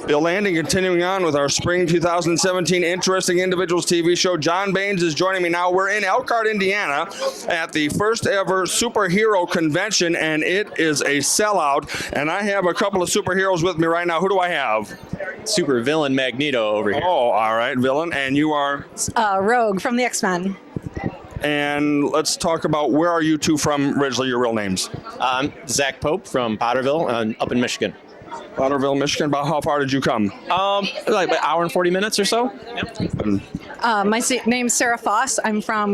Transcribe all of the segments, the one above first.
Bill Landing continuing on with our spring 2017 Interesting Individuals TV show. John Baines is joining me now. We're in Elkhart, Indiana at the first ever superhero convention, and it is a sellout. And I have a couple of superheroes with me right now. Who do I have? Super villain Magneto over here. Oh, all right, villain. And you are? Rogue from the X-Men. And let's talk about where are you two from originally, your real names? I'm Zach Pope from Potterville up in Michigan. Potterville, Michigan. About how far did you come? Like an hour and 40 minutes or so. Yep. My name's Sarah Foss. I'm from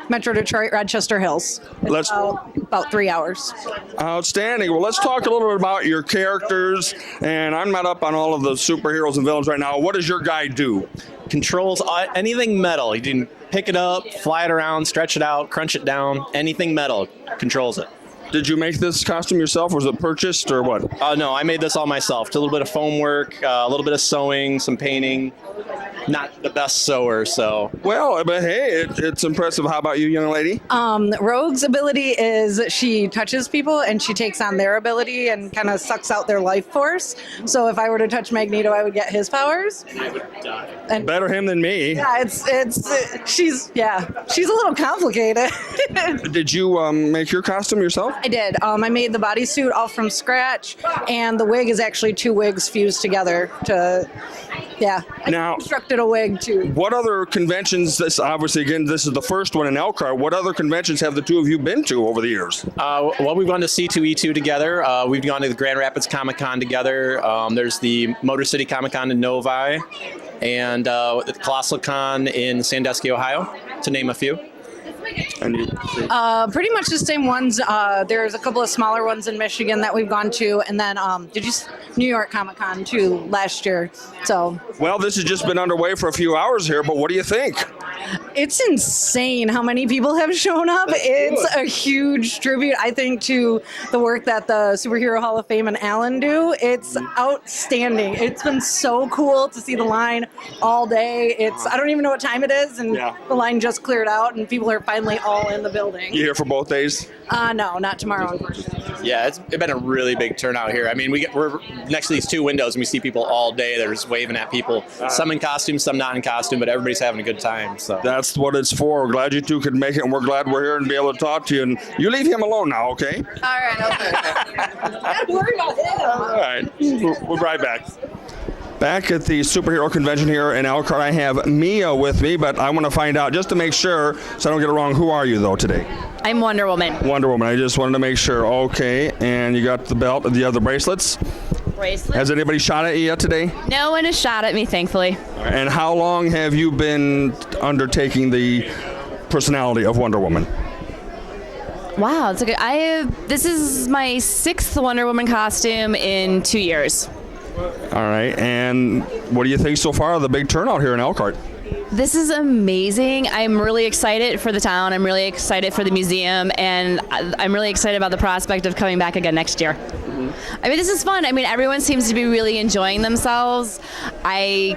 Metro Detroit, Rochester Hills. It's about 3 hours. Outstanding. Well, let's talk a little bit about your characters. And I'm not up on all of the superheroes and villains right now. What does your guy do? Controls anything metal. You can pick it up, fly it around, stretch it out, crunch it down. Anything metal controls it. Did you make this costume yourself, or was it purchased, or what? No, I made this all myself. Did a little bit of foam work, a little bit of sewing, some painting. Not the best sewer, so. Well, but hey, it's impressive. How about you, young lady? Rogue's ability is she touches people and she takes on their ability and kind of sucks out their life force. So if I were to touch Magneto, I would get his powers. And I would die. And better him than me. Yeah, she's a little complicated. Did you make your costume yourself? I did. I made the bodysuit all from scratch, and the wig is actually 2 wigs fused together to, yeah. Now, I constructed a wig too. What other conventions, this obviously, again, this is the first one in Elkhart, what other conventions have the two of you been to over the years? Well, we've gone to C2E2 together. We've gone to the Grand Rapids Comic Con together. There's the Motor City Comic Con in Novi, and the Colossal Con in Sandusky, Ohio, to name a few. And you? Pretty much the same ones. There's a couple of smaller ones in Michigan that we've gone to, and then New York Comic Con too last year. So. Well, this has just been underway for a few hours here, but what do you think? It's insane how many people have shown up. It's a huge tribute, I think, to the work that the Superhero Hall of Fame and Alan do. It's outstanding. It's been so cool to see the line all day. I don't even know what time it is, and the line just cleared out, and people are finally all in the building. You here for both days? No, not tomorrow, unfortunately. Yeah, it's been a really big turnout here. I mean, we're next to these 2 windows, and we see people all day. They're just waving at people. Some in costume, some not in costume, but everybody's having a good time. So that's what it's for. We're glad you two could make it, and we're glad we're here and be able to talk to you. And you leave him alone now, okay? All right, okay. Don't worry about him. All right, we'll be right back. Back at the superhero convention here in Elkhart, I have Mia with me, but I want to find out, just to make sure, so I don't get it wrong, who are you, though, today? I'm Wonder Woman. Wonder Woman. I just wanted to make sure. Okay, and you got the belt and the other bracelets? Bracelets? Has anybody shot at you yet today? No one has shot at me, thankfully. And how long have you been undertaking the personality of Wonder Woman? Wow, it's okay. This is my 6th Wonder Woman costume in 2 years. All right, and what do you think so far of the big turnout here in Elkhart? This is amazing. I'm really excited for the town. I'm really excited for the museum, and I'm really excited about the prospect of coming back again next year. I mean, this is fun. I mean, everyone seems to be really enjoying themselves. I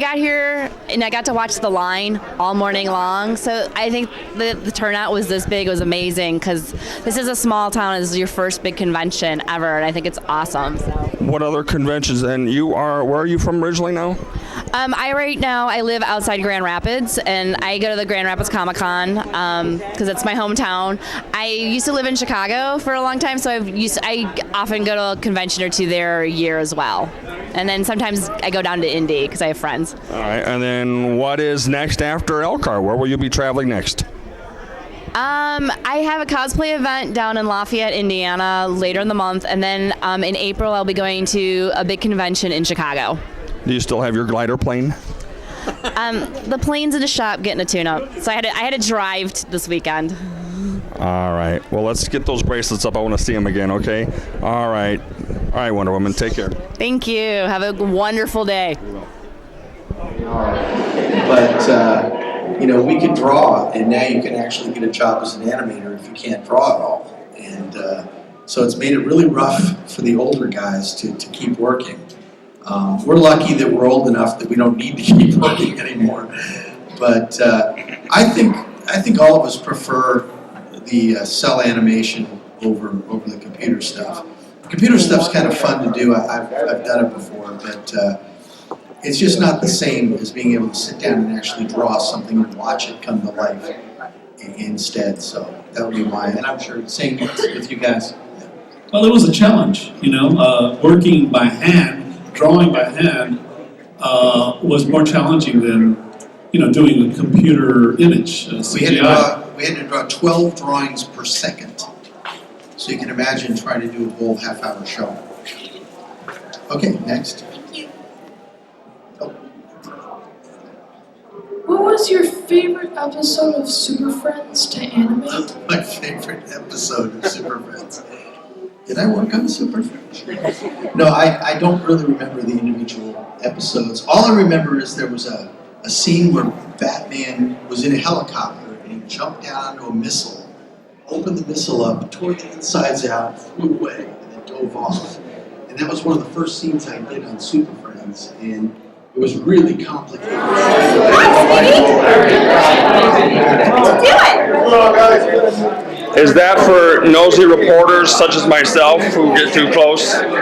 got here and I got to watch the line all morning long. So I think the turnout was this big. It was amazing because this is a small town. This is your first big convention ever, and I think it's awesome. So. What other conventions? And where are you from originally now? I live outside Grand Rapids, and I go to the Grand Rapids Comic Con because it's my hometown. I used to live in Chicago for a long time, so I often go to a convention or two there a year as well. And then sometimes I go down to Indy because I have friends. All right, and then what is next after Elkhart? Where will you be traveling next? I have a cosplay event down in Lafayette, Indiana later in the month, and then in April I'll be going to a big convention in Chicago. Do you still have your glider plane? The plane's in the shop getting a tune-up, so I had to drive this weekend. All right. Well, let's get those bracelets up. I want to see them again, okay? All right. All right, Wonder Woman. Take care. Thank you. Have a wonderful day. But, we can draw, and now you can actually get a job as an animator if you can't draw at all. And so it's made it really rough for the older guys to keep working. We're lucky that we're old enough that we don't need to keep working anymore. But I think all of us prefer the cell animation over the computer stuff. The computer stuff's kind of fun to do. I've done it before, but it's just not the same as being able to sit down and actually draw something and watch it come to life instead. So that would be and I'm sure the same with you guys. Well, it was a challenge, working by hand, drawing by hand was more challenging than, doing a computer image, CGI. We had to draw 12 drawings per second. So you can imagine trying to do a whole half-hour show. Okay, next. What was your favorite episode of Super Friends to animate? My favorite episode of Super Friends. Did I work on Super Friends? No, I don't really remember the individual episodes. All I remember is there was a scene where Batman was in a helicopter and he jumped down onto a missile, opened the missile up, tore the insides out, flew away, and then dove off. And that was one of the first scenes I did on Super Friends, and it was really complicated. Is that for nosy reporters such as myself who get too close? Hold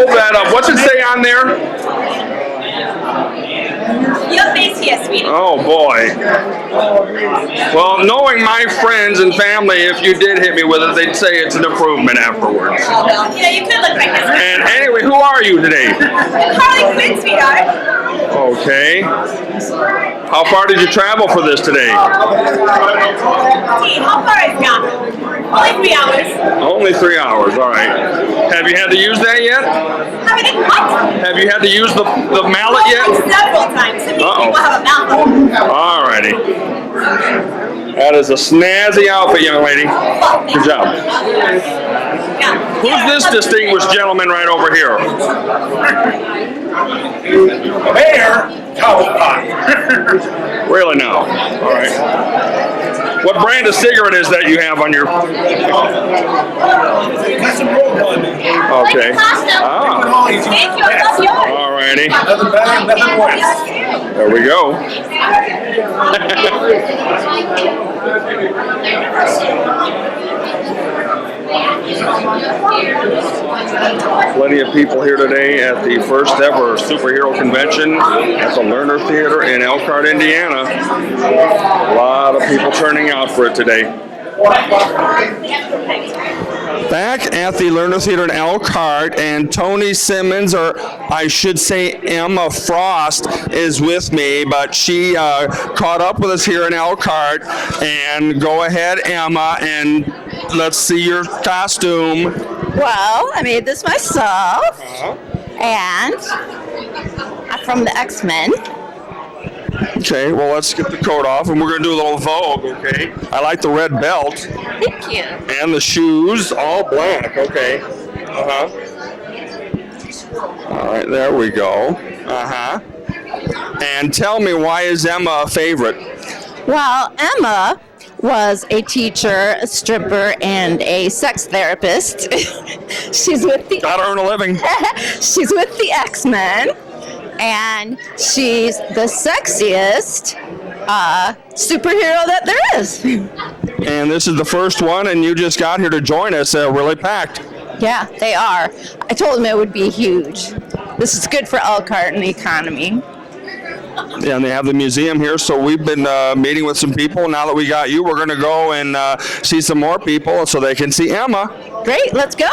that up. What's it say on there? Your face here, sweetie. Oh boy. Well, knowing my friends and family, if you did hit me with it, they'd say it's an improvement afterwards. Oh, well, you could look like this. And anyway, who are you today? Harley Quinn, sweetheart. Okay. How far did you travel for this today? Gee, how far is that? Only 3 hours. Only 3 hours, all right. Have you had to use that yet? Haven't what? Have you had to use the mallet yet? Several times. Some people have a mouth. All righty. That is a snazzy outfit, young lady. Good job. Who's this distinguished gentleman right over here? Mayor Cowpot. Really now? All right. What brand of cigarette is that you have on your... That's a roll on me. Okay. Ah. Thank you. I love yours. All righty. Nothing bad, nothing worse. There we go. Plenty of people here today at the first ever superhero convention at the Lerner Theater in Elkhart, Indiana. A lot of people turning out for it today. Back at the Lerner Theater in Elkhart, and Tony Simmons, or I should say Emma Frost, is with me, but she caught up with us here in Elkhart. And go ahead, Emma, and let's see your costume. Well, I made this myself, and I'm from the X-Men. Okay, well, let's get the coat off, and we're going to do a little Vogue, okay? I like the red belt. Thank you. And the shoes, all black, okay. All right, there we go. And tell me, why is Emma a favorite? Well, Emma was a teacher, a stripper, and a sex therapist. She's with the... Gotta earn a living. She's with the X-Men. And she's the sexiest superhero that there is. And this is the first one, and you just got here to join us, really packed. Yeah, they are. I told them it would be huge. This is good for Elkhart and the economy. Yeah, and they have the museum here, so we've been meeting with some people. Now that we got you, we're going to go and see some more people so they can see Emma. Great, let's go.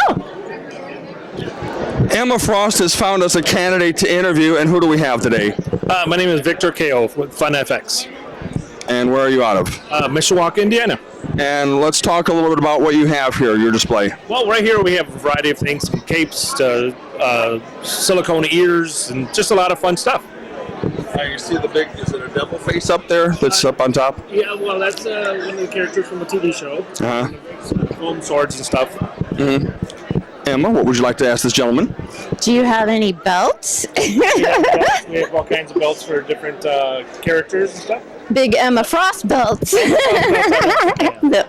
Emma Frost has found us a candidate to interview, and who do we have today? My name is Victor Kao with FunFX. And where are you out of? Mishawaka, Indiana. And let's talk a little bit about what you have here, your display. Well, right here we have a variety of things, from capes to silicone ears, and just a lot of fun stuff. You see the big, is it a devil face up there that's up on top? Yeah, well, that's one of the characters from the TV show. Foam swords and stuff. Mm-hmm. Emma, what would you like to ask this gentleman? Do you have any belts? We have all kinds of belts for different characters and stuff. Big Emma Frost belts. No.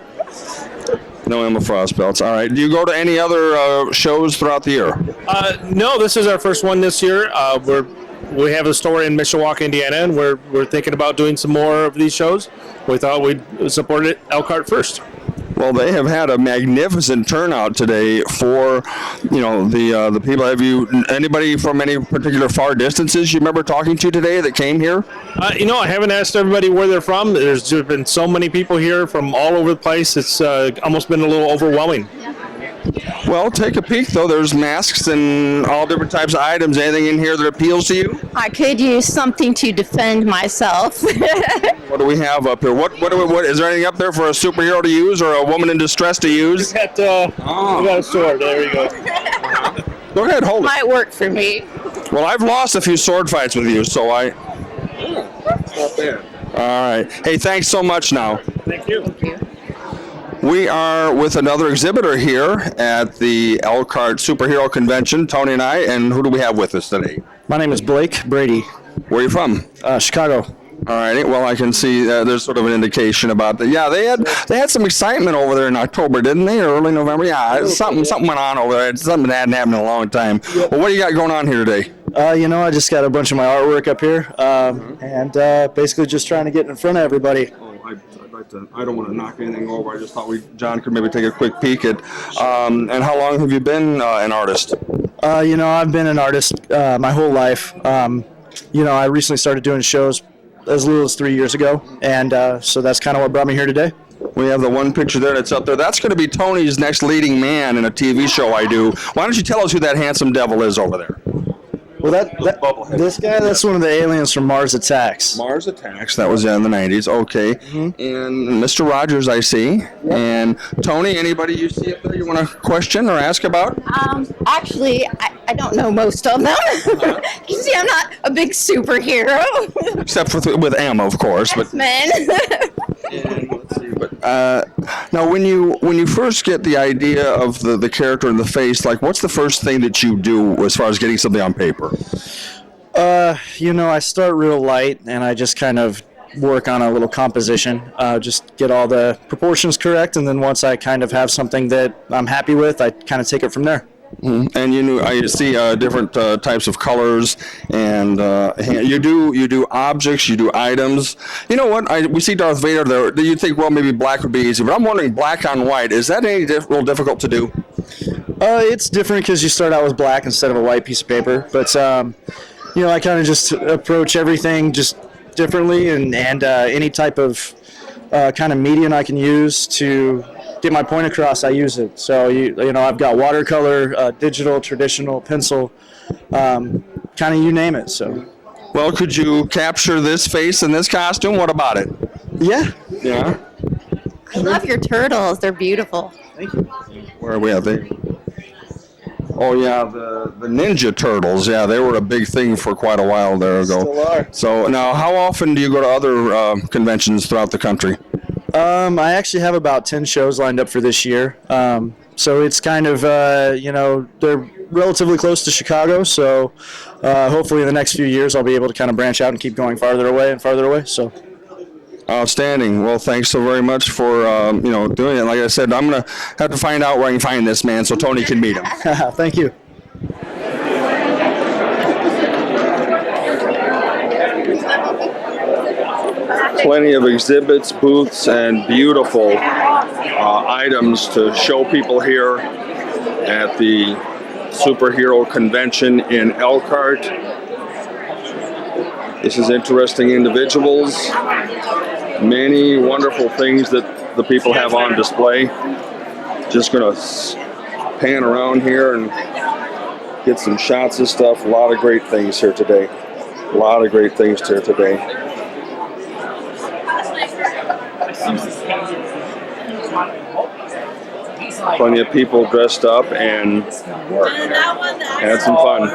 No Emma Frost belts. All right. Do you go to any other shows throughout the year? No, this is our first one this year. We have a store in Mishawaka, Indiana, and we're thinking about doing some more of these shows. We thought we'd support it Elkhart first. Well, they have had a magnificent turnout today for, the people. Have you anybody from any particular far distances you remember talking to today that came here? I haven't asked everybody where they're from. There's just been so many people here from all over the place. It's almost been a little overwhelming. Well, take a peek, though. There's masks and all different types of items. Anything in here that appeals to you? I could use something to defend myself. What do we have up here? What is there anything up there for a superhero to use or a woman in distress to use? We got a sword. There you go. Go ahead, hold it. Might work for me. Well, I've lost a few sword fights with you, so I... Not bad. All right. Hey, thanks so much now. Thank you. We are with another exhibitor here at the Elkhart Superhero Convention, Tony and I, and who do we have with us today? My name is Blake Brady. Where are you from? Chicago. All right. Well, I can see there's sort of an indication about that. Yeah, they had some excitement over there in October, didn't they? Or early November? Yeah, something went on over there. It's something that hadn't happened in a long time. Well, what do you got going on here today? I just got a bunch of my artwork up here, and basically just trying to get in front of everybody. I don't want to knock anything over. I just thought John could maybe take a quick peek at. And how long have you been an artist? I've been an artist my whole life. I recently started doing shows as little as 3 years ago, and so that's kind of what brought me here today. We have the one picture there that's up there. That's going to be Tony's next leading man in a TV show I do. Why don't you tell us who that handsome devil is over there? Well, this guy, that's one of the aliens from Mars Attacks. Mars Attacks, that was in the 90s, okay. Mm-hmm. And Mr. Rogers, I see. Yep. And Tony, anybody you see up there you want to question or ask about? Actually, I don't know most of them. You see, I'm not a big superhero. Except with Emma, of course. X-Men. Now, when you first get the idea of the character and the face, like, what's the first thing that you do as far as getting something on paper? I start real light, and I just kind of work on a little composition, just get all the proportions correct, and then once I kind of have something that I'm happy with, I kind of take it from there. Mm-hmm. And I see different types of colors, and you do objects, you do items. You know what? We see Darth Vader there. Do you think, well, maybe black would be easy? But I'm wondering, black on white, is that any real difficult to do? It's different because you start out with black instead of a white piece of paper. But I kind of just approach everything just differently, and any type of kind of medium I can use to get my point across, I use it. So I've got watercolor, digital, traditional, pencil, kind of you name it. So, well, could you capture this face in this costume? What about it? Yeah. I love your turtles. They're beautiful. Thank you. Where are we at? Oh yeah, the Ninja Turtles. Yeah, they were a big thing for quite a while there ago. Still are. So now, how often do you go to other conventions throughout the country? I actually have about 10 shows lined up for this year. So it's kind of, they're relatively close to Chicago. So hopefully in the next few years I'll be able to kind of branch out and keep going farther away and farther away. So. Outstanding. Well, thanks so very much for doing it. Like I said, I'm gonna have to find out where I can find this man so Tony can meet him. Thank you. Plenty of exhibits, booths, and beautiful items to show people here at the Superhero Convention in Elkhart. This is Interesting Individuals. Many wonderful things that the people have on display. Just gonna pan around here and get some shots of stuff. A lot of great things here today. A lot of great things here today. Plenty of people dressed up and had some fun.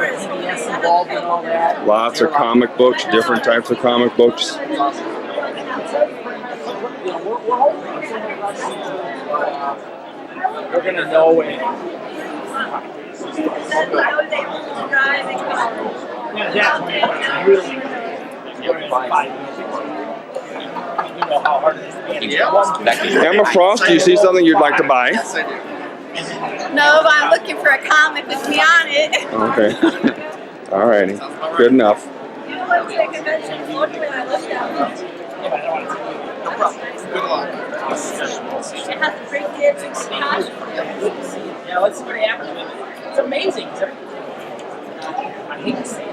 Lots of comic books, different types of comic books. We're gonna know it. Emma Frost, do you see something you'd like to buy? No, but I'm looking for a comic with me on it. Okay. All righty. Good enough. You know what's the convention locally I looked at? No problem. Good luck. have to break kids and cash. Yeah, let's see what happens with it. It's amazing. I hate to say it.